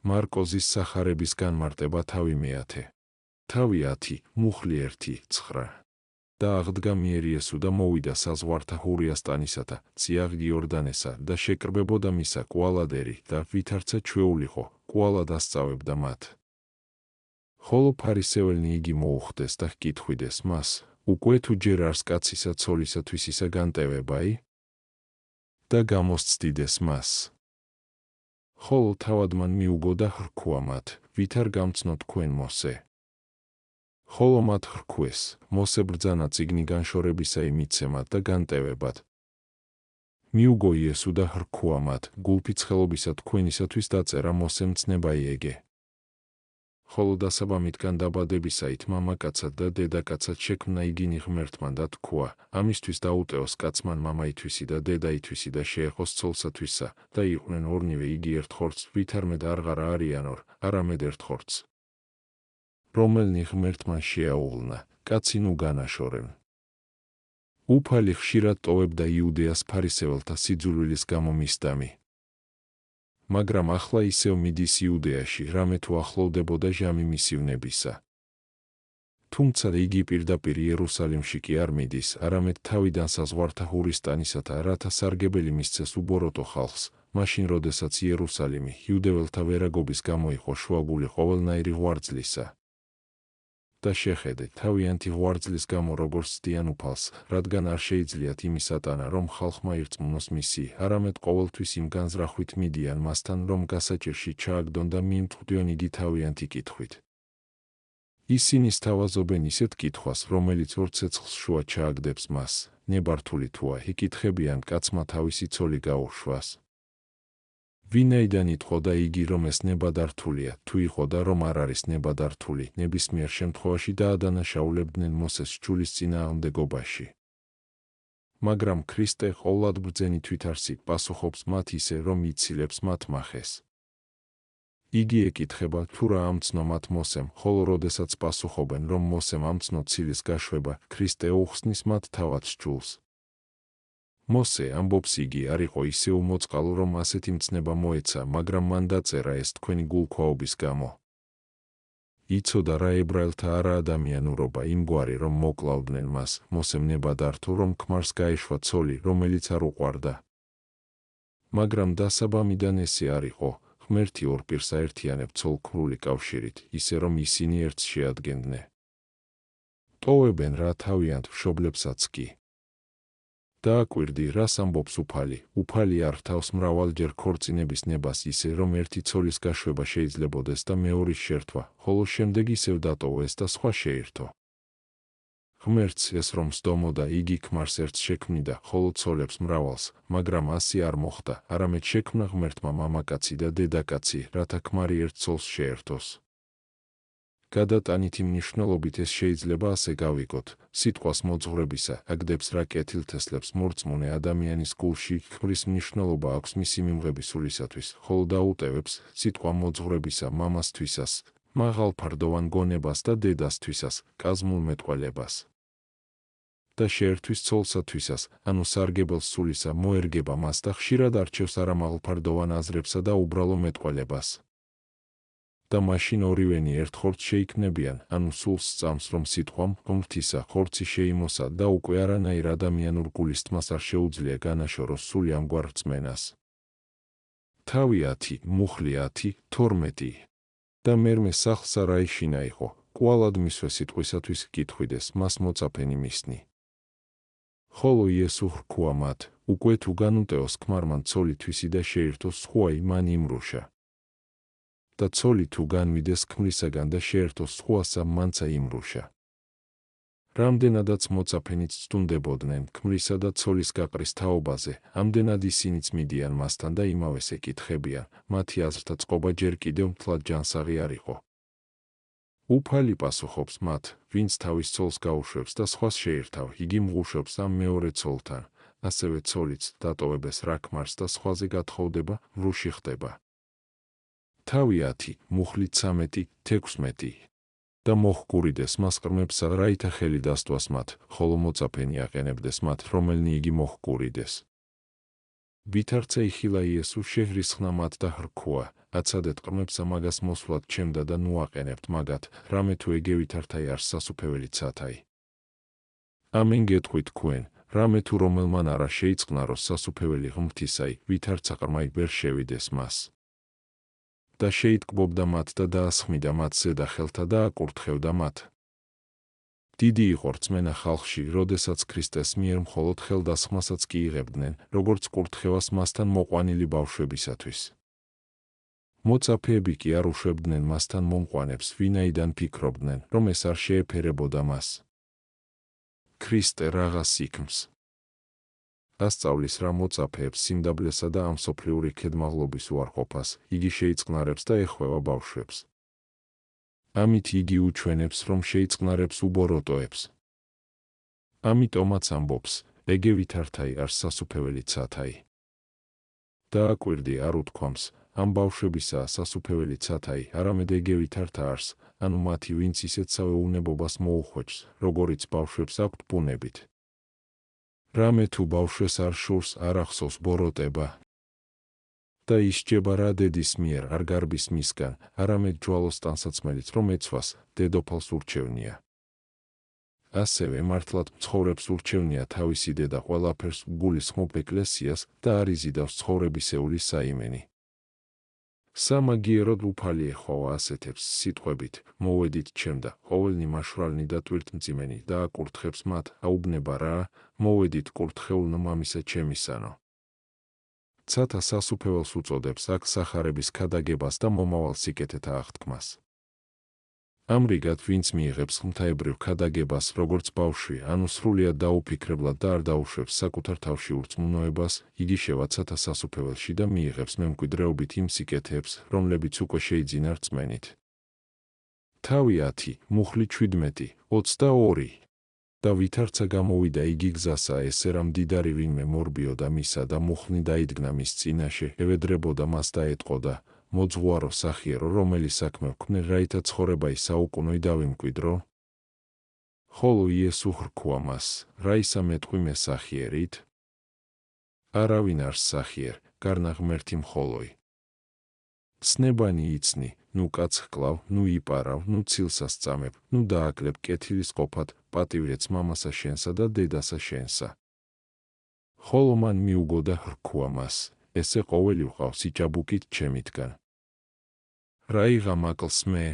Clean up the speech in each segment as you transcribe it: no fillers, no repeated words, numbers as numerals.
მარკოზის სახარების განმარტება თავი მეათე. თავი 10, მუხლი 1, 9. და აღდგა მიერ იესო და მოვიდა საზღვართა ჰურიასტანისათა, წიაღ იორდანესა და შეკრბებოდა მისა კვალადერი და ვითარცა ჩვეულიყო, კვალად ასწავებდა მათ. ხოლო ფარისეველნი იგი მოუხდეს და ჰკითხვიდეს მას, უკვე თუ ჯერ არს კაცისა ცოლისათვის ისა განტევებაი? და გამოსცდიდეს მას. ხოლო თავად მან მიუგო და ხრქუა მათ, ვითარ გამცნო თქვენ მოსე. ხოლო მათ ხრქვეს, მოსე ბრძანა წიგნი განშორებისა იმიცემად და განტევებად. მიუგო იესო და ხრქუა მათ, გულფიცხელობისა თქვენისათვის დაწერა მოსემ ცნება იეგე. ხოლო დასაბამითგან დაბადებისაით მამაკაცად და დედაკაცად შექმნა იგინი ღმერთმან და თქვა, ამისთვის დაუტევოს კაცმან მამაითვისი და დედაითვისი და შეეხოს ცოლსათვისა და იყვნენ ორნივე იგი ერთ ხორცს, ვითარმედ აღარა არიან ორ, არამედ ერთ ხორცს. რომელნი ღმერთმან შეაუღლნა, კაცი ნუ განაშორენ. უფალი ხშირად ტოვებდა იუდეას ფარისეველთა სიძულვილის გამო მისდამი. მაგრამ ახლა ისევ მიდის იუდეაში, რამე თუ ახლოვდებოდა ჟამი მისივნებისა. თუმცა იგი პირდაპირ იერუსალიმში კი არ მიდის, არამედ თავიდან საზღვართა ჰურისტანისათა, რათა სარგებელი მისცეს უბოროტო ხალხს, მაშინ როდესაც იერუსალიმი იუდეველთა ვერაგობის გამო იყო შუაგული ყოველნაირი ღვარძლისა. და შეხედე, თავიანთი ღვარძლის გამო როგორც ცდიან უფალს, რადგან არ შეიძლიათ იმის ატანა, რომ ხალხმა ირწმუნოს მისი, არამედ ყოველთვის იმ განზრახვით მიდიან მასთან, რომ გასაჭირში ჩააგდონ და მიიმტყვდიონ იგი თავიანთი კითხვით. ისინი სთავაზობენ ისეთ კითხვას, რომელიც ორ ცეცხლს შუა ჩააგდებს მას, ნებართული თუა, იკითხებიან კაცმა თავისი ცოლი გაუშვას. ვინაიდან იტყო და იგი რომ ეს ნებადართულია, თუ იყო და რომ არ არის ნებადართული, ნებისმიერ შემთხვევაში დაადანაშაულებდნენ მოსეს სჯულის წინააღმდეგობაში. მაგრამ ქრისტე ყოვლადბრძენი თვითარსი პასუხობს მათ ისე, რომ იცილებს მათ მახეს. იგი ეკითხება, თუ რა ამცნო მათ მოსემ, ხოლო როდესაც პასუხობენ, რომ მოსემ ამცნო ცილის გაშვება, ქრისტე უხსნის მათ თავად სჯულს. მოსე ამბობს იგი არ იყო ისე უმოწყალო, რომ ასეთი მცნება მოეცა, მაგრამ მან დაწერა ეს თქვენი გულქვაობის გამო. იცოდა რა ებრაელთა არაადამიანურობა იმგვარი, რომ მოკლავდნენ მას, მოსემ ნებადართო, რომ ქმარს გაეშვა ცოლი, რომელიც არ უყვარდა. მაგრამ დასაბამიდან ესე არ იყო, ღმერთი ორ პირს აერთიანებ ცოლ-ქმრული კავშირით, ისე რომ ისინი ერთს შეადგენდნენ. ტოვებენ რა თავიანთ მშობლებსაც კი. დააკვირდი, რას ამბობს უფალი, უფალი არ რთავს მრავალჯერ ქორწინების ნებას ისე, რომ ერთი ცოლის გაშვება შეიძლებოდეს და მეორის შერთვა, ხოლო შემდეგ ისევ დატოვეს და სხვა შეირთო. ღმერთს ეს რომ სდომოდა, იგი ქმარს ერთს შექმნიდა, ხოლო ცოლებს მრავალს, მაგრამ ასე არ მოხდა, არამედ შექმნა ღმერთმა მამაკაცი და დედაკაცი, რათა ქმარი ერთ ცოლს შეერთოს. გადატანითი მნიშვნელობით ეს შეიძლება ასე გავიგოთ, სიტყვას მოძღვრებისა, აგდებს რა კეთილთესლებს მორწმუნე ადამიანის გულში, ქმრის მნიშვნელობა აქვს მისი მიმღების სულისათვის, ხოლო დაუტევებს სიტყვა მოძღვრებისა მამასთვისას, მაღალფარდოვან გონებას და დედასთვისას, კაზმულ მეტყველებას. და შეერთვის ცოლსათვისას, ანუ სარგებელს სულისა მოერგება მას და ხშირად არჩევს არამაღალფარდოვან აზრებსა და უბრალო მეტყველებას. და მაშინ ორივენი ერთ ხორცს შეიქმნებიან, ანუ სულს სწამს, რომ სიტყვამ, ღმრთისა ხორცი შეიმოსა და უკვე არანაირ ადამიანურ გულისთმას არ შეუძლია განაშოროს სული ამგვარ რწმენას. თავი 10, მუხლი 10, 12. და მერმე სახლს არა ეშინა იყო, კვალად მისვე სიტყვისათვის კითხვიდეს, მას მოწაფენი მისნი. ხოლო იესო ხრქუა მათ, უკვე თუ განუტევოს ქმარმან ცოლი თვისი და შეირთოს სხვაი, მან იმრუშა. და ცოლი თუ განვიდეს ქმრისაგან და შეერთოს სხვასა, მანცა იმრუშა. რამდენადაც მოწაფენიც ცდუნდებოდნენ ქმრისა და ცოლის გაყრის თაობაზე, ამდენად ისინიც მიდიან მასთან და იმავეს ეკითხებიან, მათი აზრთა წყობა ჯერ კიდევ მთლად ჯანსაღი არ იყო. უფალი პასუხობს მათ, ვინც თავის ცოლს გაუშვებს და სხვას შეირთავ, იგი მღუშობს ამ მეორე ცოლთან, ასევე ცოლიც დატოვებეს რა ქმარს და სხვაზე გათხოვდება, მრუში ხდება. თავი 10, მუხლი 13, 16. და მოჰყურიდეს მას ყრმებსა, რაითა ხელი დასდვას მათ, ხოლო მოწაფენი აყენებდეს მათ, რომელნი იგი მოჰყურიდეს. ვითარცა იხილა იესო შეჰრისხნა მათ და ჰრქუა, აცადეთ ყრმებსა მაგას მოსვლად ჩემდა და ნუ აყენებთ მაგათ, რამე თუ ეგე ვითართა არს სასუფეველი ცათაი. ამენ გეტყვით თქვენ, რამე თუ რომელმან არა შეიწყნაროს სასუფეველი ღმრთისაი, ვითარცა ყრმაი ვერ შევიდეს მას. და შეიტკბობდა მათ და დაასხმიდა მათ ზედა ხელთა და აკურთხევდა მათ. დიდი იყო რწმენა ხალხში, როდესაც ქრისტეს მიერ მხოლოდ ხელდასხმასაც კი იღებდნენ, როგორც კურთხევას მასთან მოყვანილი ბავშვებისათვის. მოწაფეები კი არ უშვებდნენ მასთან მომყვანებს, ვინაიდან ფიქრობდნენ, რომ ეს არ შეეფერებოდა მას. ქრისტე რაღაც იქმს. ასწავლის რა მოწაფეებს სიმდაბლესა და ამ სოფლიური ქედმაღლობის უარყოფას, იგი შეიწყნარებს და ეხვევა ბავშვებს. ამით იგი უჩვენებს, რომ შეიწყნარებს უბოროტოებს. ამიტომაც ამბობს, ეგე ვითართაი არს სასუფეველი ცათაი. დააკვირდი არ უთქვამს, ამ ბავშვებისაა სასუფეველი ცათაი, არამედ ეგე ვითართა არს, ანუ მათი ვინც ისეთსავე უნებობას მოუხვეჭს, როგორიც ბავშვებს აქვთ ბუნებით. რამე თუ ბავშვს არ შურს არ ახსოვს ბოროტება და ისჯება რა დედის მიერ არ გარბის მისგან, არამედ ჯვალოს ტანსაცმელით რომ ეცვას, დედოფალს ურჩევნია. ასევე მართლად მცხოვრებს ურჩევნია თავისი დედა ყველაფერს გულისხმობ ეკლესიას და არ იზიდავს ცხოვრებისეული საიმენი. სამაგიეროდ უფალი ეხვავა ასეთებს სიტყვებით, მოვედით ჩემ და ყოველნი მაშვრალნი და ტვირთმწიმენი და აკურთხებს მათ, აუბნება რა, მოვედით კურთხეულნ მამისა ჩემისანო. ცათა სასუფეველს უწოდებს აქ სახარების ქადაგებას და მომავალ სიკეთეთა აღთქმას. ამრიგად ვინც მიიღებს ღმრთაებრივ ქადაგებას როგორც ბავშვი, ანუ სრულიად დაუფიქრებლად და არ დაუშვებს საკუთარ თავში ურწმუნოებას, იგი შევაცათა სასუფეველში და მიიღებს მემკვიდრეობით იმ სიკეთეებს, რომლებიც უკვე შეიძინა რწმენით. თავი 10, მუხლი 17, 22. და ვითარცა გამოვიდა იგი გზასა ესე რა მდიდარი ვინმე მორბიოდა მისა და მუხლი დაიდგნა მის წინაშე, ევედრებოდა მას და ეტყოდა, მოძღვარო სახიერო, რომელი საქმე ვქმნე, რაითა ცხოვრებაი საუკუნოი დავიმკვიდრო? ხოლო იესო ჰრქვა მას, რა ისა მეტყვი მე სახიერით? არავინ არს სახიერ, გარნა ღმერთი მხოლოი. ცნებანი იცნი, ნუ კაც ჰკლავ, ნუ იპარავ, ნუ ცილსა სწამებ, ნუ დააკლებ კეთილის ყოფად, პატივრეც მამასა შენსა და დედასა შენსა. ხოლო მან მიუგო და ჰრქვა მას, ესე ყოველი ვყავს იჭაბუკით ჩემითგან. რა იღამ აკლს მე?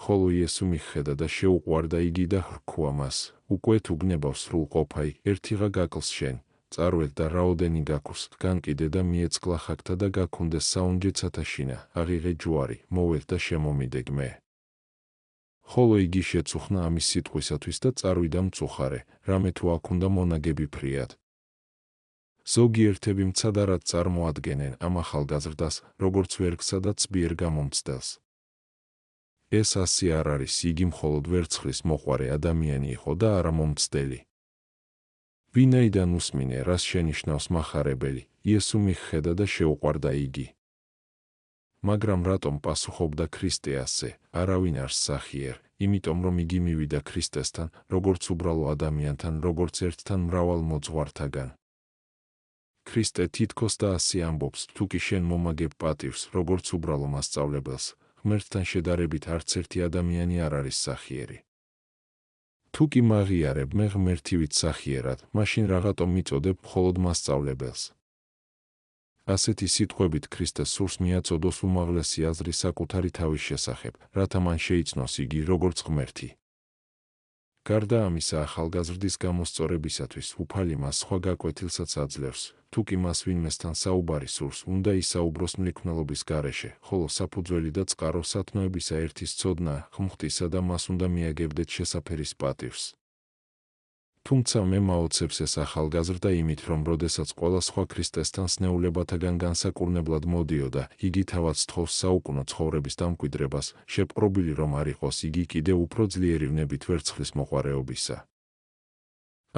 ხოლო იესო მიხედა და შეუყვარდა იგი და ჰრქვა მას, უკვე თუ გნებავ სრულყოფაი, ერთიღა გაკლს შენ, წარვედ და რაოდენი გაქურს, განკიდე და მიეცკლა ხაგთა და გაქუნდეს საუნჯე ცათაშინა, აღიღე ჯვარი, მოვედ და შემომიდეგ მე. ხოლო იგი შეწუხნა ამის სიტყვისათვის და წარვიდა მწუხარე, რამე თუ აქ უნდა მონაგები ფრიად. ზოგიერთები მცადარად წარმოადგენენ ამ ახალგაზრდას, როგორც ვერგსა და ცბიერ გამომცდელს. ეს ასე არ არის, იგი მხოლოდ ვერცხლის მოყვარე ადამიანი იყო და არა მომცდელი. ვინაიდან უსმინე, რას შენიშნავს მახარებელი, იესო მიხედა და შეუყვარდა იგი. მაგრამ რატომ პასუხობდა ქრისტე ასე, არავინ არს სახიერ, იმიტომ რომ იგი მივიდა ქრისტესთან, როგორც უბრალო ადამიანთან, როგორც ერთთან მრავალ მოძღვართაგან. ქრისტე თითქოს და ასე ამბობს, თუ კი შენ მომაგებ პატივს, როგორც უბრალო მასწავლებელს, ღმერთთან შედარებით არც ერთი ადამიანი არ არის სახიერი. თუ კი მაღიარებ მე ღმერთივით სახიერად, მაშინ რაღაცომ მიწოდებ მხოლოდ მასწავლებელს. ასეთი სიტყვებით ქრისტე სურს მიაწოდოს უმაღლესი აზრი საკუთარი თავის შესახებ, რათა მან შეიცნოს იგი როგორც ღმერთი. გარდა ამისა ახალგაზრდის გამოსწორებისათვის უფალი მას სხვა გაკვეთილსაც აძლევს, თუ კი მას ვინმესთან საუბარი სურს, უნდა ისაუბროს მლიქნელობის გარეშე, ხოლო საფუძველი და წყარო სათნოებისა ერთის ცოდნა, ხმხტისა და მას უნდა მიაგებდეთ შესაფერის პატივს. თუმცა მე მაოცებს ეს ახალგაზრდა იმით, რომ როდესაც ყველა სხვა ქრისტესთან სნეულებათაგან განსაკურნებლად მოდიოდა, იგი თავად სთხოვს საუკუნო ცხოვრების დამკვიდრებას, შეპყრობილი რომ არ იყოს იგი კიდევ უფრო ძლიერი ვნებით ვერცხლის მოყვარეობისა.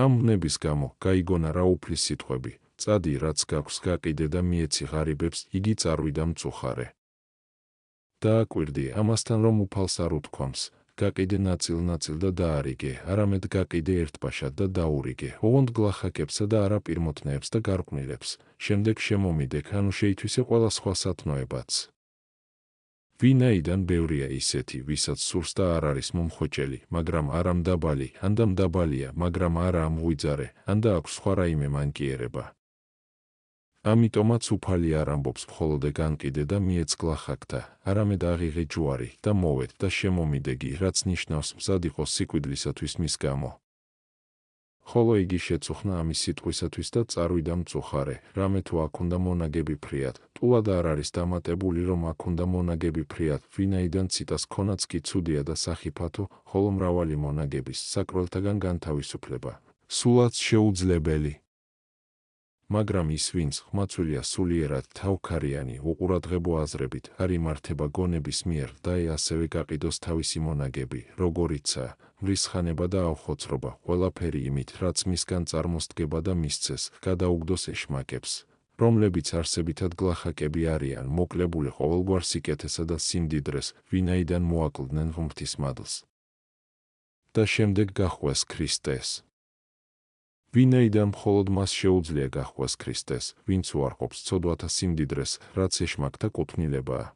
ამ ვნების გამო გაიგონა რა უფლის სიტყვები, წადი რაც გაქვს გაყიდე და მიეცი ღარიბებს, იგი წარვიდა მწუხარე. დააკვირდი ამასთან რომ უფალს არ უთქვამს, გაკიდე ნაწილ-ნაწილ და დაარიგე, არამედ გაკიდე ერთბაშად და დაურიგე, ოღონდ გლახაკებსა და არა პირმოთნეებს და გარყვნილებს, შემდეგ შემომიდე, ანუ შეითვისე ყველა სხვა სათნოებაც. ვინაიდან ბევრია ისეთი, ვისაც სურს და არ არის მომხვეჭელი, მაგრამ არა მდაბალი, ან და მდაბალია, მაგრამ არა ამღვიძარე, ან და აქვს სხვა რაიმე მანკიერება. ამიტომაც უფალი არ ამბობს მხოლოდ განკიდე და მიეც გლახაკთა, არამედ აღიღე ჯვარი და მოვედ და შემომიდეგი, რაც ნიშნავს მზად იყოს სიკვდილისათვის მის გამო. ხოლო იგი შეწუხნა ამის სიტყვისათვის და წარვიდა მწუხარე, რამე თუ აქ უნდა მონაგები ფრიად, ტულად არ არის დამატებული, რომ აქ უნდა მონაგები ფრიად, ვინაიდან ციტას ქონაც კი ცუდია და სახიფათო, ხოლო მრავალი მონაგების საკრველთაგან განთავისუფლება, სულაც შეუძლებელი. მაგრამ ის, ვინც ხმაცვილია სულიერად თავქარიანი, უყურადღებო აზრებით, არ იმართება გონების მიერ და ასევე გაყიდოს თავისი მონაგები, როგორიცაა მრისხანება და ავხოცრობა, ყველაფერი იმით, რაც მისგან წარმოსდგება და მისცეს, გადაუგდოს ეშმაკებს, რომლებიც არსებითად გლახაკები არიან, მოკლებული ყოველგვარ სიკეთესა და სიმდიდრეს, ვინაიდან მოაკლდნენ ღმრთისმადლს. და შემდეგ გაჰყვეს ქრისტეს. ვინაიდან მხოლოდ მას შეუძლია გაჰყვეს ქრისტეს, ვინც უარყოფს ცოდვათა სიმდიდრეს, რაც ეშმაკთა კუთვნილებაა.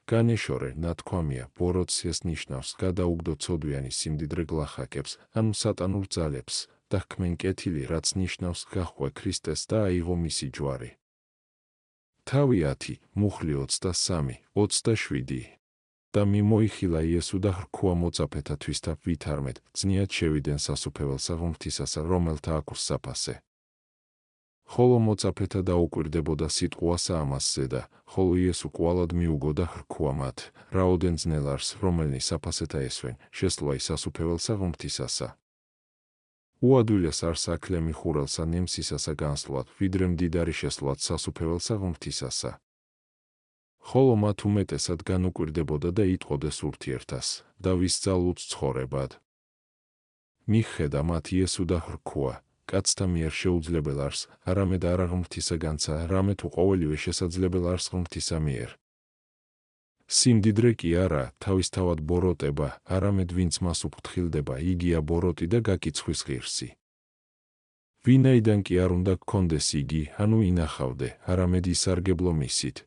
განეშორე, ნათქვამია, ბოროტს ეს ნიშნავს გადაუგდო ცოდვიანი სიმდიდრე გლახაკებს, ანუ სატანურ ძალებს, და ჰქმენ კეთილი, რაც ნიშნავს გაჰყვე ქრისტეს და აიღო მისი ჯვარი. თავი 10, მუხლი 23, 27. და მიმოიხილა იესო და ხრქუა მოწაფეთა თვისთა ვითარმეთ, ძნიად შევიდნენ სასუფეველსა ღმრთისასა, რომელთა აქვს საფასე. ხოლო მოწაფეთა დაუკვირდებოდა სიტყვასა ამას ზედა, ხოლო იესო კვალად მიუგო და ხრქუა მათ, რაოდენ ძნელარს, რომელნი საფასეთა ესვენ, შესლოა სასუფეველსა ღმრთისასა. უადვილეს არს აკლემი ხურელსა ნემსისასა განსვლად, ვიდრე მდიდარი შესლოათ სასუფეველსა ღმრთისასა. ხოლო მათ უმეტესად განუკვირდებოდა და იტყოდეს ურთიერთას, და ვის ძალუც ცხოვრებად. მიჰხედა მათ იესო და ხრქუა, კაცთა მიერ შეუძლებელ არს, არამედ არა ღმრთისაგანცა, რამე თუ ყოველივე შესაძლებელ არს ღმრთისა მიერ. სიმდიდრე კი არა, თავისთავად ბოროტება, არამედ ვინც მას უფრთხილდება, იგია ბოროტი და გაკიცხვის ღირსი. ვინაიდან კი არ უნდა გქონდეს იგი, ანუ ინახავდე, არამედ ისარგებლო მისით.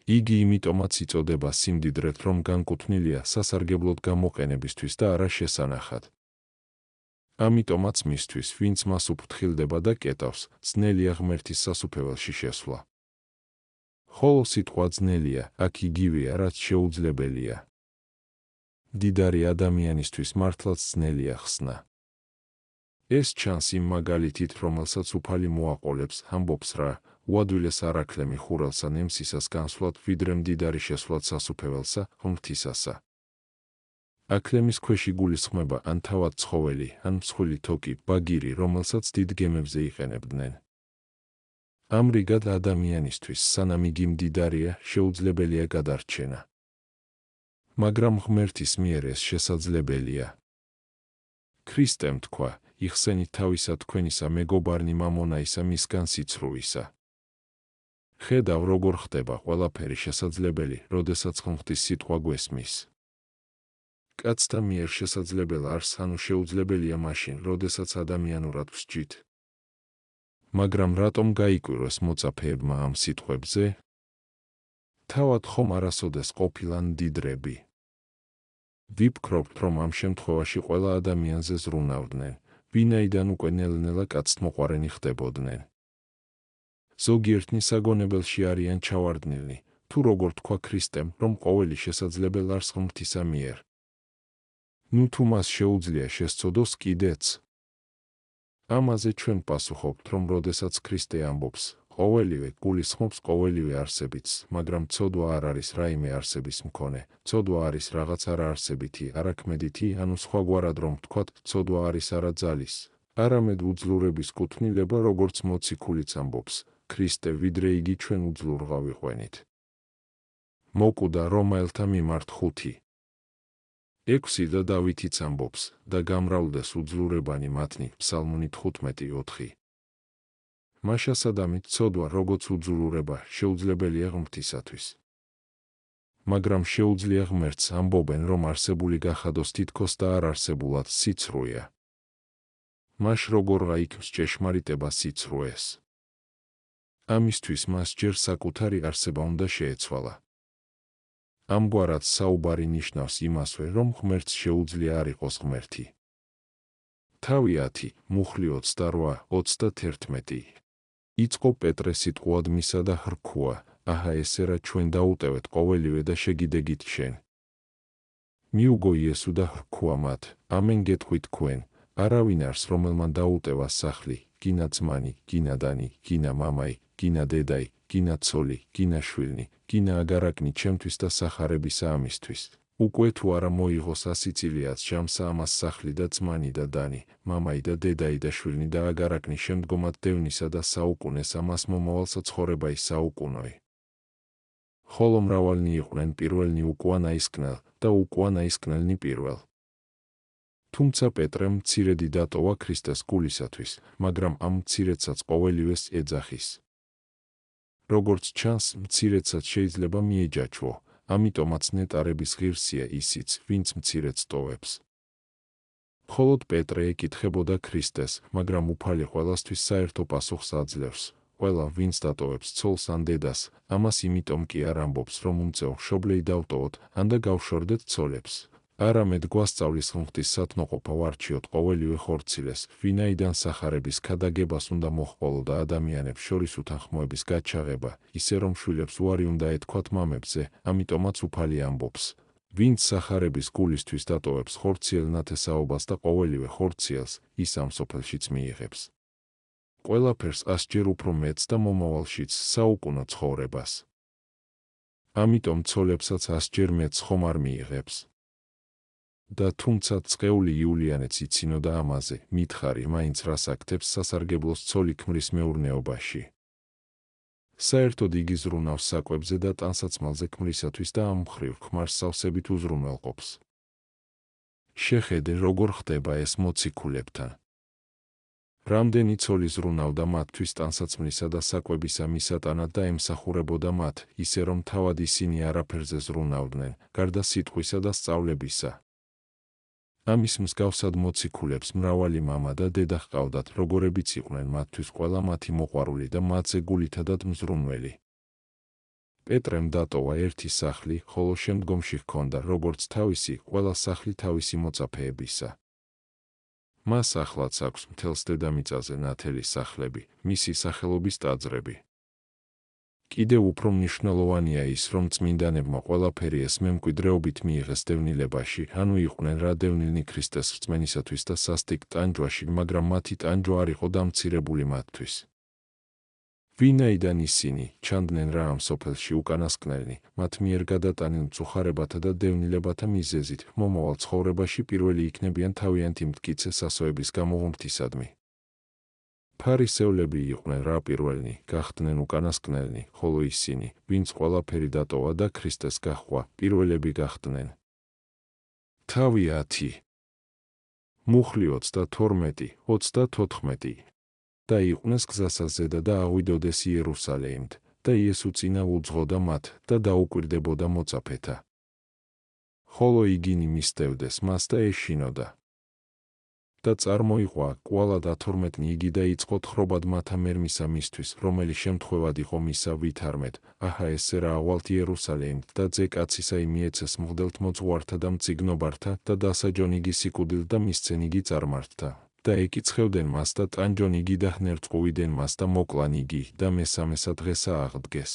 იგი იმიტომაც იწოდება სიმდიდრეთ, რომ განკუთვნილია სასარგებლოდ გამოყენებისთვის და არა შესანახად. ამიტომაც მისთვის, ვინც მას უფრთხილდება და კეტავს, ძნელია ღმერთის სასუფეველში შესვლა. ხოლო სიტყვა ძნელია, აქ იგივეა, რაც შეუძლებელია. მდიდარი ადამიანისთვის მართლაც ძნელია ხსნა. ეს ჩანს იმ მაგალითით, რომელსაც უფალი მოაყოლებს, ამბობს რა, უადვილეს არ აკლემი ხურელსა ნემსისას განსვლად, ვიდრე მდიდარი შესვლად სასუფეველსა, ღმრთისასა. აკლემის ქვეშ იგულისხმება ან თავად ცხოველი, ან მსხვილი თოკი, ბაგირი, რომელსაც დიდ გემებზე იყენებდნენ. ამრიგად ადამიანისთვის, სანამ იგი მდიდარია, შეუძლებელია გადარჩენა. მაგრამ ღმერთის მიერ ეს შესაძლებელია. ქრისტემ თქვა, იხსენით თავისა თქვენისა მეგობარნი მამონაისა მისგან სიცრუისა. ხედავ, როგორ ხდება ყველაფერი შესაძლებელი, როდესაც ღმრთის სიტყვა გვესმის. კაცთა მიერ შესაძლებელი არს, ანუ შეუძლებელია მაშინ, როდესაც ადამიანურად ვსჯით. მაგრამ რატომ გაიკვირვეს მოწაფეებმა ამ სიტყვებზე? თავად ხომ არასოდეს ყოფილან მდიდრები. ვიფქრობთ, რომ ამ შემთხვევაში ყველა ადამიანზე ზრუნავდნენ, ვინაიდან უკვე ნელ-ნელა კაცთმოყვარენი ხდებოდნენ. ზოგიერთნი საგონებელში არიან ჩავარდნილნი, თუ როგორ თქვა ქრისტემ, რომ ყოველი შესაძლებელი არს ღმრთისა მიერ. ნუ თუ მას შეუძლია შესწოდოს კიდეც. ამაზე ჩვენ პასუხობთ, რომ როდესაც ქრისტე ამბობს, ყოველივე გულისხმობს ყოველივე არსებითს, მაგრამ ცოდვა არ არის რაიმე არსების მქონე, ცოდვა არის რაღაც არაარსებითი, არაქმედითი, ანუ სხვაგვარად რომ ვთქვათ, ცოდვა არის არა ძალის, არამედ უძლურების კუთვნილება, როგორც მოციქულიც ამბობს, ქრისტე, ვიდრე იგი ჩვენ უძლურღა ვიყვენით. მოკვდა რომაელთა მიმართ 5. 6 და დავითიც ამბობს, და გამრავლდეს უძლურებანი მათნი, ფსალმუნი 15:4. მაშასადამით ცოდვა, როგორც უძლურება, შეუძლებელია ღმრთისათვის. მაგრამ შეუძლია ღმერთს ამბობენ, რომ არსებული გახადოს თითქოს და არ არსებულად სიცრუეა. მას როგორ აიქს ჭეშმარიტება სიცრუეს? ამისთვის მას ჯერ საკუთარი არსება უნდა შეეცვალა. ამგვარად საუბარი ნიშნავს იმასვე, რომ ღმერთს შეუძლია არ იყოს ღმერთი. თავი 10, მუხლი 28-31. იწყო პეტრე სიტყვად მისა და ხრქუა, აჰა ესე რა ჩვენ დაუტევეთ ყოველივე და შეგიდეგით შენ. მიუგო იესო და ხრქუა მათ, ამენ გეტყვით თქვენ, არავინ არს რომელმან დაუტევა სახლი, გინა ძმანი, გინა დანი, გინა მამაი, გინა დედაი, გინა ცოლი, გინა შვილნი, გინა აგარაკნი ჩემთვის და სახარებისა ამისთვის. უკვე თუ არა მოიღოს 100 წილიაც ჟამსა ამას სახლი და ძმანი და დანი, მამაი და დედაი და შვილნი და აგარაკნი შემდგომად დევნისა და საუკუნეს ამას მომავალსა ცხოვრებაი საუკუნოი. ხოლო მრავალნი იყვნენ პირველნი უკუან აისკნელ და უკუან აისკნელნი პირველ. თუმცა პეტრემ მცირედი დატოვა ქრისტეს გულისათვის, მაგრამ ამ მცირედსაც ყოველივეს ეძახის. როგორც ჩანს, მცირედსაც შეიძლება მიეჯაჭვო, ამიტომაც ნეტარების ღირსია ისიც, ვინც მცირედს ტოვებს. მხოლოდ პეტრე ეკითხებოდა ქრისტეს, მაგრამ უფალი ყველასთვის საერთო პასუხს აძლევს. ყველა, ვინც დატოვებს ცოლს ან დედას, ამას იმიტომ კი არ ამბობს, რომ უმწევ მშობლეი დავტოვოთ, ან და გავშორდეთ ცოლებს. არამედ გვასწავლის ღმრთის სათნოყოფა ვარჩიოთ ყოველივე ხორცილეს, ვინაიდან სახარების ქადაგებას უნდა მოჰყოლო და ადამიანებს შორის უთანხმოების გაჩაღება, ისე რომ შვილებს უარი უნდა ეთქვათ მამებზე, ამიტომაც უფალი ამბობს. ვინც სახარების გულისთვის დატოვებს ხორციელ ნათესაობას და ყოველივე ხორციელს, ის ამ სოფელშიც მიიღებს. ყველაფერს 100-ჯერ უფრო მეტს და მომავალშიც საუკუნო ცხოვრებას. ამიტომ ცოლებსაც 100-ჯერ მეტს ხომ არ მიიღებს. და თუმცა წყეული იულიანეც იცინოდა ამაზე, მითხარი მაინც რას აკეთებს სასარგებლოს ცოლი ქმრის მეურნეობაში. საერთოდ იგი ზრუნავს საკვებზე და ტანსაცმელზე ქმრისათვის და ამ მხრივ ქმარს სავსებით უზრუნველყოფს. შეხედე, როგორ ხდება ეს მოციქულებთან. რამდენი ცოლი ზრუნავდა მათთვის ტანსაცმლისა და საკვებისა მისატანად და ემსახურებოდა მათ, ისე რომ თავად ისინი არაფერზე ზრუნავდნენ, გარდა სიტყვისა და სწავლებისა. ამის მსგავსად მოციქულებს მრავალი მამა და დედა ჰყავდათ, როგორებიც იყვნენ მათთვის ყველა მათი მოყვარული და მათზე გულითადად მზრუნველი. პეტრემ დატოვა ერთი სახლი, ხოლო შემდგომში ჰქონდა, როგორც თავისი, ყველა სახლი თავისი მოწაფეებისა. მას ახლაც აქვს მთელს დედამიწაზე ნათელი სახლები, მისი სახელობის ტაძრები. კიდევ უფრო მნიშვნელოვანია ის, რომ წმინდანებმა ყველაფერი ეს მემკვიდრეობით მიიღეს დევნილებაში, ანუ იყვნენ რა დევნილნი ქრისტეს რწმენისათვის და სასტიკ ტანჯვაში, მაგრამ მათი ტანჯვა არ იყო დამცირებული მათთვის. ვინაიდან ისინი ჩანდნენ რა ამ სოფელში უკანასკნელნი, მათ მიერ გადატანილ მწუხარებათა და დევნილებათა მიზეზით, მომავალ ცხოვრებაში პირველი იქნებიან თავიანთი მტკიცე სასოების გამოღმრთისადმი. ფარისევლები იყვნენ რა პირველნი, გახდნენ უკანასკნელნი, ხოლო ისინი, ვინც ყველაფერი დატოვა და ქრისტეს გაჰყვა, პირველები გახდნენ. თავი 10, მუხლი 22-24. და იყვნენ გზასაზედა და ავიდოდეს იერუსალიმთ, და იესო წინა უძღოდა მათ და დაუკვირდებოდა მოწაფეთა. ხოლო იგინი მისდევდეს მას და ეშინოდა. და წარმოიყვა კვალა და 12 იგი და იწყო თხრობად მათა მერმისა მისთვის, რომელი შემთხვევად იყო მისა ვითარმეთ, აჰა ესე რა ავალთ იერუსალიმთ და ძე კაცისა იმიეცეს მღვდელთ მოძღვართა და მწიგნობართა და დასაჯონ იგი სიკვდილ და მისცენ იგი წარმართთა. და ეკიცხევდნენ მას და ტანჯონ იგი და ვნერწყუვიდან მას და მოკლან იგი და მესამესა დღესა აღდგეს.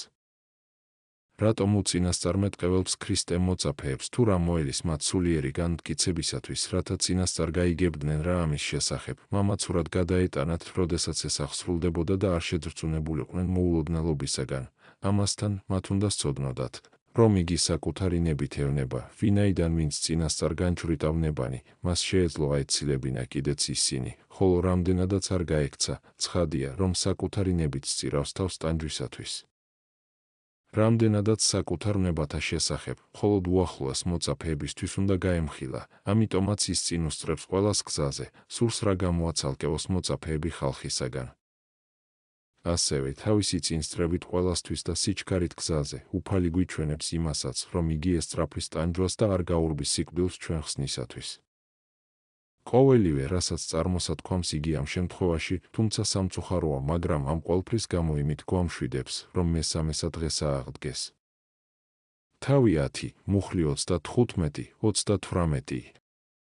რატომ უწინასწარმეტყველებს ქრისტე მოწაფეებს თუ რა მოელის მათ სულიერი განმტკიცებისათვის, რათა წინასწარ გაიგებდნენ რა ამის შესახებ, მამაცურად გადაეტანათ, როდესაც ეს აღსრულდებოდა და არ შეძრწუნებულიყვნენ მოულოდნელობისაგან. ამასთან მათ უნდა სცოდნოდათ, რომ იგი საკუთარი ნებით ევნება, ვინაიდან ვინც წინასწარ განჭვრიტავნებანი, მას შეეძლო აეცილებინა კიდეც ისინი, ხოლო რამდენადაც არ გაექცა, ცხადია, რომ საკუთარი ნებით სწირავს თავს ტანჯვისათვის. რამდენადაც საკუთარ ნებათა შესახებ, მხოლოდ უახლოეს მოწაფეებისთვის უნდა გაემხილა, ამიტომაც ის წინ უსწრებს ყველას გზაზე, სურს რა გამოაცალკევოს მოწაფეები ხალხისაგან. ასევე თავისი წინსწრებით ყველასთვის და სიჩქარით გზაზე უფალი გვიჩვენებს იმასაც, რომ იგი ესწრაფვის ტანჯვას და არ გაურბის სიკვდილს ჩვენ ხსნისათვის. ყოველივე, რასაც წარმოსათქვამს იგი ამ შემთხვევაში, თუმცა სამწუხაროა, მაგრამ ამ ყველაფრის გამო იმით გვამშვიდებს, რომ მესამესა დღესა აღდგეს. თავი 10, მუხლი 35, 38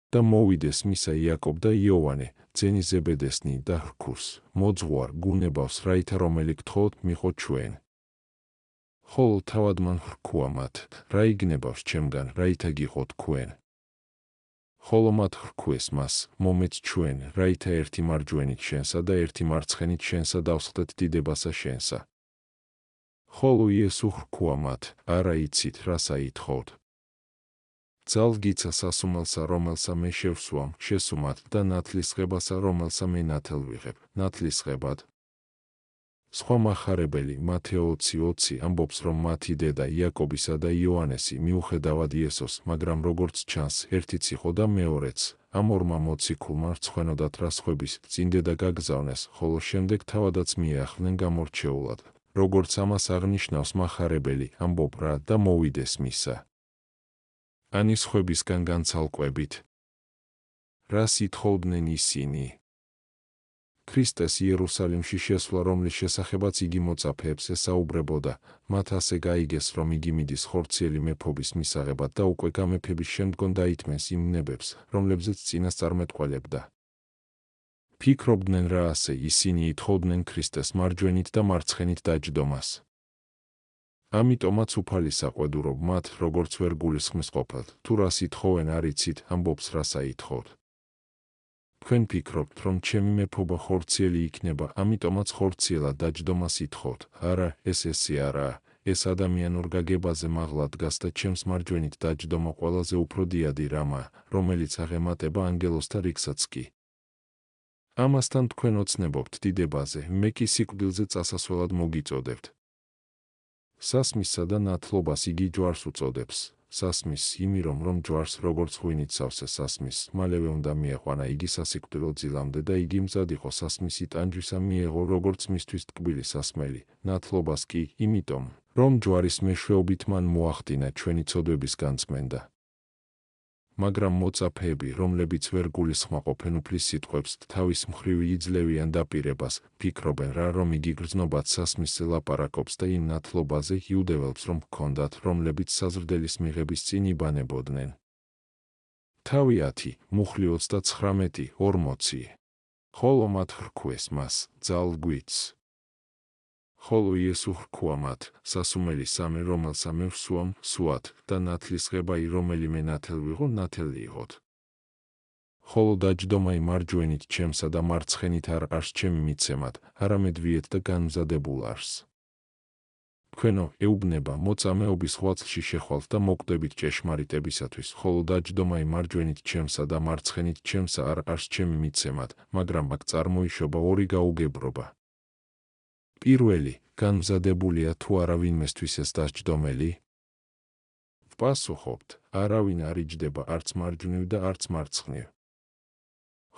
და მოვიდეს მისა იაკობ და იოვანე, ძენი ზებედესნი და რქურს, მოძღვარ, გუნებავს, რაითა რომელი გთხოვთ მიღოთ ჩვენ. ხოლო თავად მან რქუა მათ, რა იგნებავს ჩემგან, რაითა გიყოთ თქვენ. ხოლო მათ რქუეს მას, მომეც ჩვენ, რაითა ერთი მარჯვენით შენსა და ერთი მარცხენით შენსა დავსხდეთ დიდებასა შენსა. ხოლო იესო რქუა მათ, არა იცით, რასა ითხოვთ. ძალგიცა სასუმელსა, რომელსა მე შევსვამ, შესუმათ და ნათლისღებასა, რომელსა მე ნათელ ვიღებ, ნათლისღებად. სხვა მახარებელი მათეო 20:20 ამბობს, რომ მათი დედა იაკობისა და იოანესი მიუხედავად იესოს, მაგრამ როგორც ჩანს, ერთიც იყო და მეორეც, ამ ორმა მოციქულმა რცხვენოდათ რასხვების წინ დედა გაგზავნეს, ხოლო შემდეგ თავადაც მიეახლნენ გამორჩეულად, როგორც ამას აღნიშნავს მახარებელი, ამბობ რა და მოვიდეს მისა. ანის ხვებისგან განცალკევებით. რას ითხოვდნენ ისინი? ქრისტეს იერუსალიმში შესვლა, რომლის შესახებაც იგი მოწაფეებს ესაუბრებოდა, მათ ასე გაიგეს, რომ იგი მიდის ხორციელი მეფობის მისაღებად და უკვე გამეფების შემდგომ დაითმენს იმ ნებებს, რომლებზეც წინასწარმეტყველებდა. ფიქრობდნენ რა ასე, ისინი ითხოვდნენ ქრისტეს მარჯვენით და მარცხენით დაჯდომას. ამიტომაც უფალი საყვედურო მათ, როგორც ვერ გულისხმის ყოფილ, თუ რას ითხოვენ არ იცით, ამბობს რასა ითხოვთ. თქვენ ფიქრობთ, რომ ჩემი მეფობა ხორციელი იქნება, ამიტომაც ხორციელად დაჯდომას ითხოვთ. არა, ესე არაა, ეს ადამიანურ გაგებაზე მაღლა დგას და ჩემს მარჯვენით დაჯდომა ყველაზე უფრო დიადი რამაა, რომელიც აღემატება ანგელოზთა რიგსაც კი. ამასთან თქვენ ოცნებობთ დიდებაზე, მე კი სიკვდილზე წასასვლელად მოგიწოდებთ. სასმისსა და ნათლობას იგი ჯვარს უწოდებს. სასმის იმირომ, რომ ჯვარს როგორც ღვინით სავსე სასმის, მალევე უნდა მიეყვანა იგი სასიკვდილო ძილამდე და იგი მზად იყო სასმისი ტანჯვისა მიეღო, როგორც მისთვის ტკბილი სასმელი, ნათლობას კი, იმიტომ, რომ ჯვარის მეშვეობით მან მოახდინა ჩვენი ცოდვების განწმენდა. მაგრამ მოწაფეები, რომლებიც ვერ გულისხმაყოფენ უფლის სიტყვებს, თავის მხრივ იძლევიან დაპირებას, ფიქრობენ რა, რომ იგი გრძნობად სასმისზე ლაპარაკობს და იმ ნათლობაზე იუდეველებს რომ ჰქონდათ, რომლებიც საზრდელის მიღების წინ იბანებოდნენ. თავი 10, მუხლი 39, 40. ხოლო მათ რქუეს მას, ძალგვიც. ხოლო იესო რქუა მათ, სასუმელი 3, რომელსა მე ვსვამ, სვათ და ნათლისღებაი, რომელიმე ნათელ ვიღო, ნათელი იღოთ. ხოლო დაჯდომაი მარჯვენით ჩემსა და მარცხენით არ არს ჩემი მიცემად, არამედ ვიეთ და განმზადებულ არს. თქვენო ეუბნება მოწამეობის ღვაწლში შეხვალთ და მოკვდებით ჭეშმარიტებისათვის, ხოლო დაჯდომაი მარჯვენით ჩემსა და მარცხენით ჩემსა არ არს ჩემი მიცემად, მაგრამ აქ წარმოიშობა ორი გაუგებრობა. პირველი, განმზადებულია თუ არა ვინმესთვის ეს დაჯდომელი? ვპასუხობთ, არავინ არ იჯდება არც მარჯვნივ და არც მარცხნივ.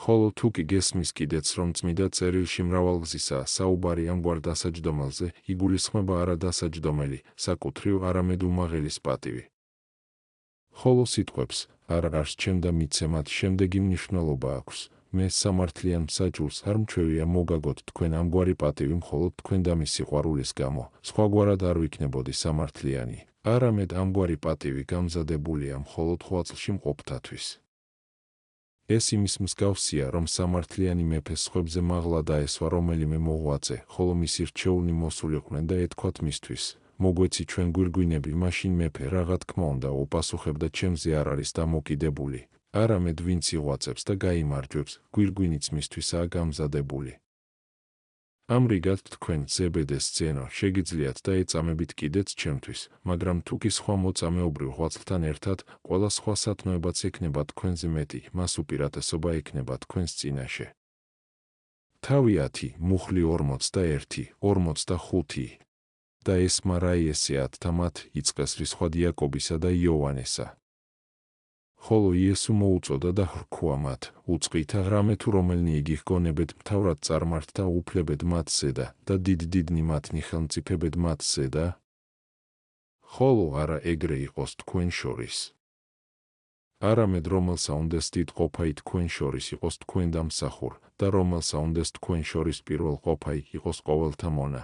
ხოლო თუ კი გესმის კიდეც, რომ წმიდა წერილში მრავალგზისაა საუბარი ამგვარ დასაჯდომელზე, იგულისხმება არა დასაჯდომელი, საკუთრივ, არამედ უმაღელის პატივი. ხოლო სიტყვებს, არ არს ჩემ და მიცემად შემდეგი მნიშვნელობა აქვს. მე სამართლიან მსაჯულს არ მჩვევია მოგაგოთ თქვენ ამგვარი პატივი მხოლოდ თქვენ და მის სიყვარულის გამო, სხვაგვარად არ ვიქნებოდი სამართლიანი, არამედ ამგვარი პატივი გამზადებულია მხოლოდ ღვაწლში მყოფთათვის. ეს იმის მსგავსია, რომ სამართლიანი მეფე სხვებზე მაღლა დაესვა რომელიმე მოღვაწე, ხოლო მისი რჩეულნი მოსულიყვნენ და ეთქვათ მისთვის, მოგვეცი ჩვენ გვირგვინები, მაშინ მეფე რა თქმა უნდა უპასუხებდა, ჩემზე არ არის დამოკიდებული, არამედ ვინც იღვაწებს და გაიმარჯვებს, გვირგვინიც მისთვისაა გამზადებული. ამრიგად თქვენ ზებედეს ძენო შეგიძლიათ და ეწამებით კიდეც ჩემთვის, მაგრამ თუ კი სხვა მოწამეობრივ ღვაწლთან ერთად, ყველა სხვა სათნოებაც ექნება თქვენზე მეტი, მას უპირატესობა ექნება თქვენს წინაშე. თავი 10, მუხლი 41, 45. და ესმა რა ესეათ და მათ იწყეს რისხვად იაკობისა და იოვანესა. ხოლო იესო მოუწოდა და ხრქუა მათ, უწყითა რამე თუ რომელნი იგი ჰგონებეთ მთავრად წარმართთა უფლებედ მათ ზედა და დიდ-დიდნი მათნი ხელმწიფებედ მათ ზედა? ხოლო არა ეგრე იყოს თქვენ შორის. არამედ რომელსა უნდეს დიდ ყოფაი თქვენ შორის იყოს თქვენ დამსახურ და რომელსა უნდეს თქვენ შორის პირველ ყოფაი იყოს ყოველთა მონა.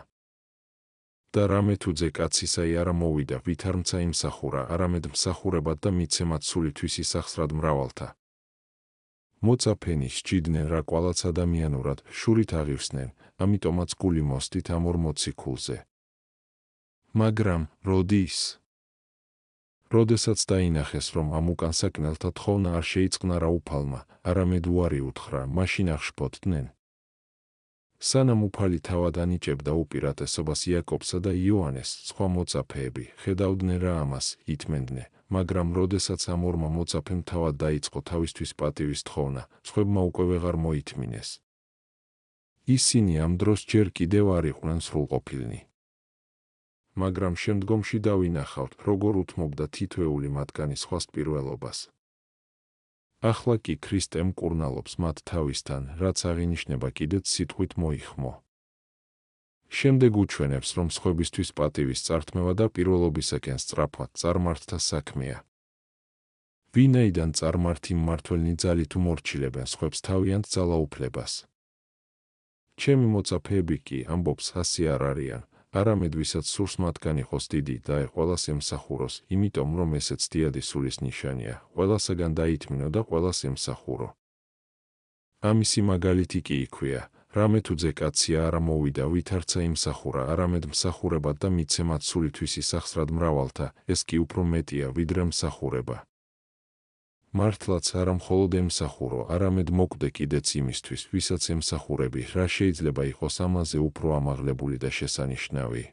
და რამე თუ ძე კაცისაი არა მოვიდა, ვით არ მცა იმსახურა, არამედ მსახურებად და მიცემად სულითვის ისახსრად მრავალთა. მოწაფენი სჯიდნენ რა კვალაც ადამიანურად, შურით აღივსნენ, ამიტომაც გული მოსდით ამ ორ მოციქულზე. მაგრამ როდესაც დაინახეს, რომ ამ უკანსაკნელთა თხოვნა არ შეიწყნა რა უფალმა, არამედ უარი უთხრა, მაშინ აღშფოთდნენ. სანამ უფალი თავად ანიჭებდა უპირატესობას იაკობსა და იოანეს, სხვა მოწაფეები ხედავდნენ რა ამას, ითმენდნენ, მაგრამ როდესაც ამ ორმა მოწაფემ თავად დაიწყო თავისთვის პატივის თხოვნა, სხვებმა უკვე ვეღარ მოითმინეს. ისინი ამ დროს ჯერ კიდევ არ იყვნენ სრულყოფილნი. მაგრამ შემდგომში დავინახავთ, როგორ უთმობდა თითოეული მათგანი სხვას პირველობას. ახლა კი ქრისტე მკურნალობს მათ თავისთან, რაც აღინიშნება კიდეც სიტყვით მოიხმო. შემდეგ უჩვენებს, რომ სხვებისთვის პატივის წართმევა და პირველობისაკენ სწრაფვა წარმართთა საქმეა. ვინაიდან წარმართი მმართველნი ძალით უმორჩილებენ სხვებს თავიანთ ძალაუფლებას. ჩემი მოწაფეები კი ამბობს ასე არ არიან, არამედ ვისაც სურს მათგან იყოს დიდი და ყველას ემსახუროს, იმიტომ რომ ესეც დიადი სულის ნიშანია, ყველასაგან დაითმინო და ყველას ემსახურო. ამისი მაგალითი კი იქვია, რამე თუ ძე კაცია არა მოვიდა, ვით არცა იმსახურა, არამედ მსახურებად და მიცემად სულითვის ისახსრად მრავალთა, ეს კი უფრო მეტია, ვიდრე მსახურება. მართლაც არა მხოლოდ ემსახურო, არამედ მოკვდე კიდეც იმისთვის, ვისაც ემსახურები, რა შეიძლება იყოს ამაზე უფრო ამაღლებული და შესანიშნავი.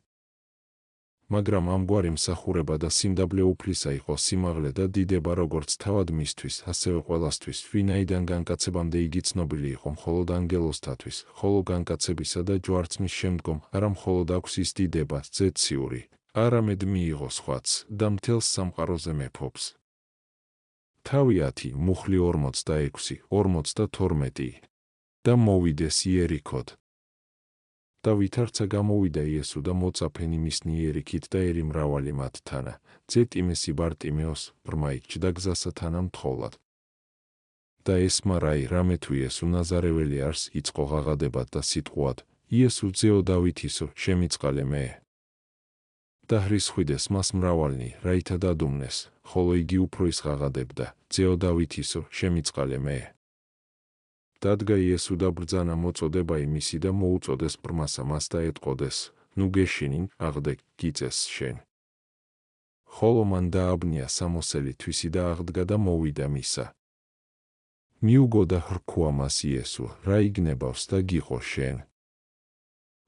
მაგრამ ამგვარი მსახურება და სიმდაბლე უფლისა იყო სიმაღლე და დიდება როგორც თავად მისთვის, ასევე ყველასთვის, ვინაიდან განკაცებამდე იგი ცნობილი იყო მხოლოდ ანგელოზთათვის, ხოლო განკაცებისა და ჯვარცმის შემდგომ არა მხოლოდ აქვს ის დიდება, ზეციური, არამედ მიიღო სხვაც და მთელს სამყაროზე მეფობს. თავი 10, მუხლი 46, 52 და მოვიდეს იერიქოდ. და ვითარცა გამოვიდა იესო და მოწაფენი მისნი იერიქით და ერი მრავალი მათთანა, ძე ტიმესი ბარტიმეოს, ბრმა იჯდა გზასა თანამთხოვლად. და ესმა რამე თუ იესო ნაზარეველი არს იწყო ღაღადებად და სიტყვად, იესო ძეო დავითისო, შემიწყალე მე. და ჰრისხვიდეს მას მრავალნი, რაითა დადუმნეს, ხოლო იგი უფრო ისღაღადებდა, ძეო დავითისო, შემიწყალე მე. დადგა იესო და ბრძანა მოწოდება იმისი და მოუწოდეს ბრმასა მას და ეტყოდეს, ნუ გეშინინ, აღდე, გიწეს შენ. ხოლო მან დააბნია სამოსელი თვისი და აღდგა და მოვიდა მისა. მიუგო და ხრქუა მას იესო, რა იგნებავს და გიყო შენ.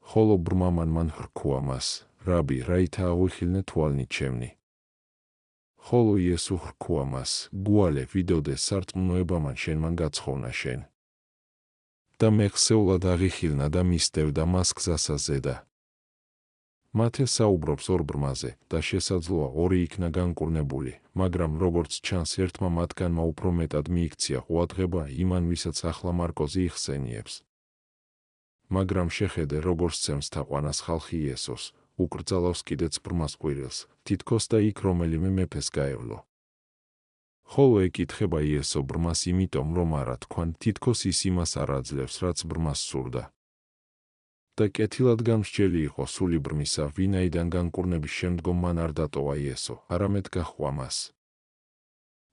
ხოლო ბრმამან მან ხრქუა მას, რაბი, რაითა აღვიხილნე თვალნი ჩემნი. ხოლო იესო ხრქუა მას, გუალე, ვიდოდე სარწმუნოება მან შენმან გაცხოვნა შენ. და მეხსეულად აღიხილნა და მისდევდა მას გზასა ზედა. მათე საუბრობს ორ ბრმაზე და შესაძლოა ორი იქნა განკურნებული, მაგრამ როგორც ჩანს ერთმა მათგანმა უფრო მეტად მიიქცია ყუადღება იმან, ვისაც ახლა მარკოზი იხსენიებს. მაგრამ შეხედე როგორ სცემს თაყვანას ხალხი იესოს, უკრძალავს კიდეც ბრმას ყვირილს, თითქოს და იქ რომელიმე მეფეს გაევლო. ხოლო ეკითხება იესო ბრმას იმიტომ, რომ არა თქვან, თითქოს ის იმას არ აძლევს, რაც ბრმას სურდა. და კეთილად გამსჯელი იყო სული ბრმისა, ვინაიდან განკურნების შემდგომ მან არ დატოვა იესო, არამედ გაჰყვა მას.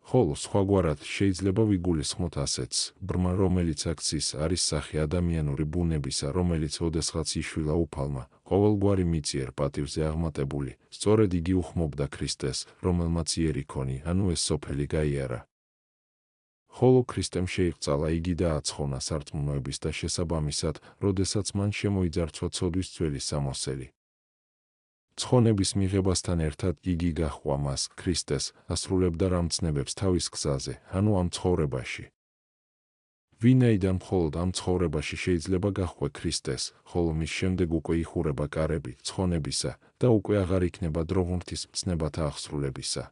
ხოლო სხვაგვარად შეიძლება ვიგულისხმოთ ასეც, ბრმა რომელიც აქციის არის სახე ადამიანური ბუნებისა, რომელიც ოდესღაც იშვილა უფალმა, ყოველგვარი მიწიერ პატივზე აღმატებული, სწორედ იგი უხმობდა ქრისტეს, რომელმაც იერიქონი, ანუ ეს სოფელი გაიარა. ხოლო ქრისტემ შეიღწალა იგი და აცხონა სარწმუნოების და შესაბამისად, როდესაც მან შემოიძარცვა ცოდვის ძველი სამოსელი. ცხონების მიღებასთან ერთად იგი გაჰყვა მას, ქრისტეს, ასრულებდა რამცნებებს თავის გზაზე, ანუ ამ ცხოვრებაში. ვინაიდან მხოლოდ ამ ცხოვრებაში შეიძლება გაჰყვე ქრისტეს, ხოლო მის შემდეგ უკვე იხურება კარები ცხონებისა და უკვე აღარ იქნება დრო ღმრთის მცნებათა აღსრულებისა.